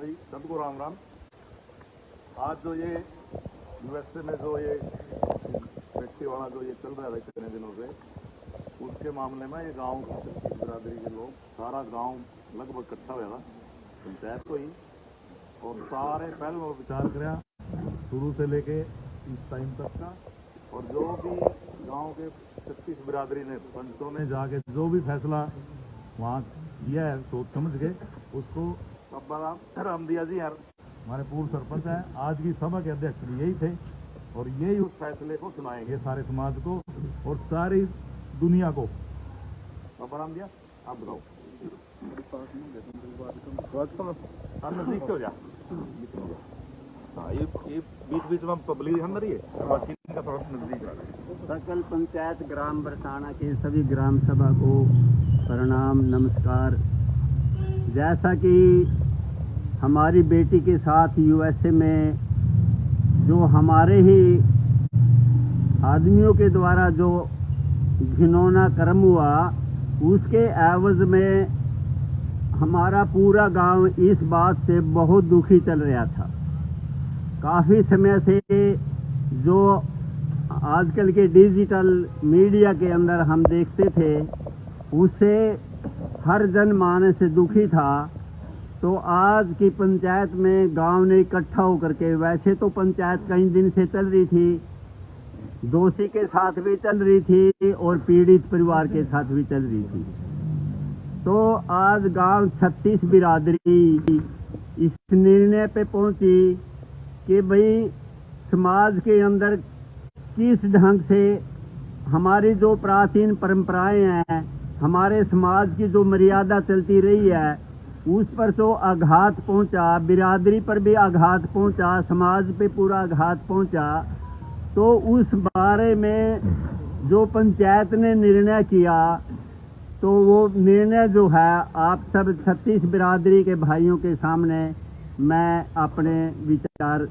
भाई सबको राम राम। आज जो ये यूएसए में जो ये फैक्ट्री वाला जो ये चल रहा है कितने दिनों से, उसके मामले में ये गांव की बिरादरी के लोग, सारा गांव लगभग इकट्ठा हुआ पंचायत को ही, और सारे पहले वो विचार कराया शुरू से लेके इस टाइम तक का, और जो भी गांव के 36 बिरादरी ने, पंचों ने जाके जो भी फैसला वहाँ किया है सोच समझ के, उसको राम दिया जी यार हमारे पूर्व सरपंच हैं, आज की सभा के अध्यक्ष भी यही थे, और यही उस फैसले को सुनाएंगे सारे समाज को और सारी दुनिया को। राम दिया आप बताओ। नजदीक से हो जा, हाँ ये बीच बीच में पब्लिक अंदर ही है, बाकी का थोड़ा नजदीक आ। सकल पंचायत ग्राम बरसाना के सभी ग्राम सभा को प्रणाम नमस्कार। जैसा कि हमारी बेटी के साथ यूएसए में जो हमारे ही आदमियों के द्वारा जो घिनौना कर्म हुआ, उसके एवज में हमारा पूरा गांव इस बात से बहुत दुखी चल रहा था। काफ़ी समय से जो आजकल के डिजिटल मीडिया के अंदर हम देखते थे, उससे हर जनमानस से दुखी था। तो आज की पंचायत में गांव ने इकट्ठा होकर के, वैसे तो पंचायत कई दिन से चल रही थी, दोषी के साथ भी चल रही थी और पीड़ित परिवार के साथ भी चल रही थी। तो आज गांव 36 बिरादरी इस निर्णय पे पहुंची कि भाई समाज के अंदर किस ढंग से हमारी जो प्राचीन परंपराएं हैं, हमारे समाज की जो मर्यादा चलती रही है, उस पर तो आघात पहुंचा, बिरादरी पर भी आघात पहुंचा, समाज पे पूरा आघात पहुंचा। तो उस बारे में जो पंचायत ने निर्णय किया, तो वो निर्णय जो है आप सब 36 बिरादरी के भाइयों के सामने मैं अपने विचार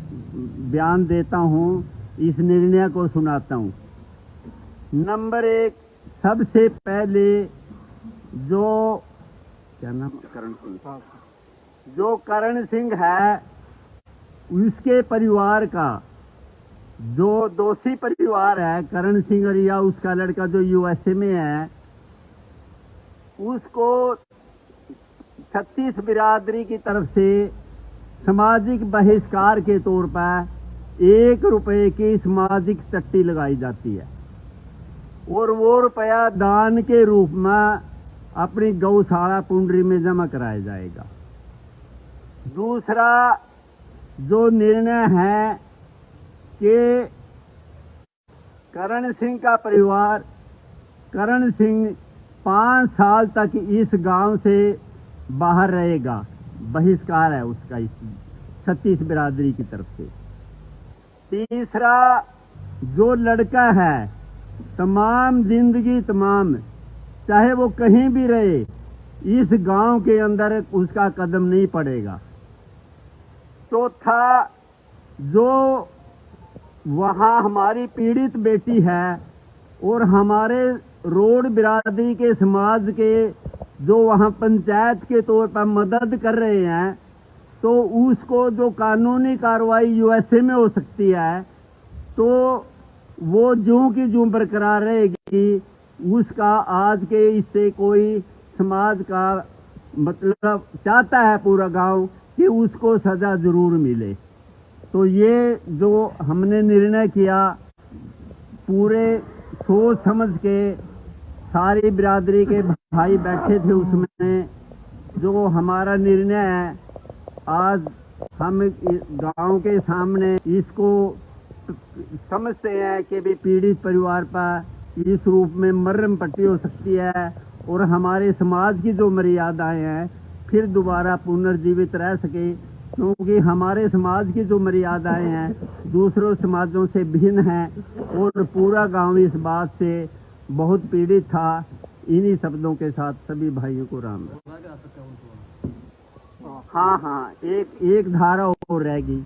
बयान देता हूँ, इस निर्णय को सुनाता हूँ। नंबर 1, सबसे पहले जो क्या नाम, करण सिंह, जो करण सिंह है, उसके परिवार का जो दोषी परिवार है, करण सिंह और या उसका लड़का जो यूएसए में है, उसको 36 बिरादरी की तरफ से सामाजिक बहिष्कार के तौर पर 1 रुपए की सामाजिक टट्टी लगाई जाती है, और वो रुपया दान के रूप में अपनी गौशाला पुंडरी में जमा कराया जाएगा। दूसरा जो निर्णय है कि करण सिंह का परिवार, करण सिंह 5 साल तक इस गांव से बाहर रहेगा, बहिष्कार है उसका इस 36 बिरादरी की तरफ से। तीसरा जो लड़का है, तमाम जिंदगी तमाम, चाहे वो कहीं भी रहे, इस गांव के अंदर उसका कदम नहीं पड़ेगा। चौथा जो वहाँ हमारी पीड़ित बेटी है और हमारे रोड बिरादरी के समाज के जो वहाँ पंचायत के तौर पर मदद कर रहे हैं, तो उसको जो कानूनी कार्रवाई यूएसए में हो सकती है, तो वो ज्यों की ज्यों बरकरार रहेगी। उसका आज के इससे कोई समाज का मतलब चाहता है पूरा गांव कि उसको सजा जरूर मिले। तो ये जो हमने निर्णय किया, पूरे सोच समझ के सारी बिरादरी के भाई बैठे थे उसमें, जो हमारा निर्णय है आज हम गांव के सामने इसको समझते हैं कि भी पीड़ित परिवार पर इस रूप में मरहम पट्टी हो सकती है, और हमारे समाज की जो मर्यादाएं हैं फिर दोबारा पुनर्जीवित रह सके, क्योंकि हमारे समाज की जो मर्यादाएं हैं दूसरों समाजों से भिन्न हैं, और पूरा गांव इस बात से बहुत पीड़ित था। इन्हीं शब्दों के साथ सभी भाइयों को राम। हाँ, एक धारा और रहेगी।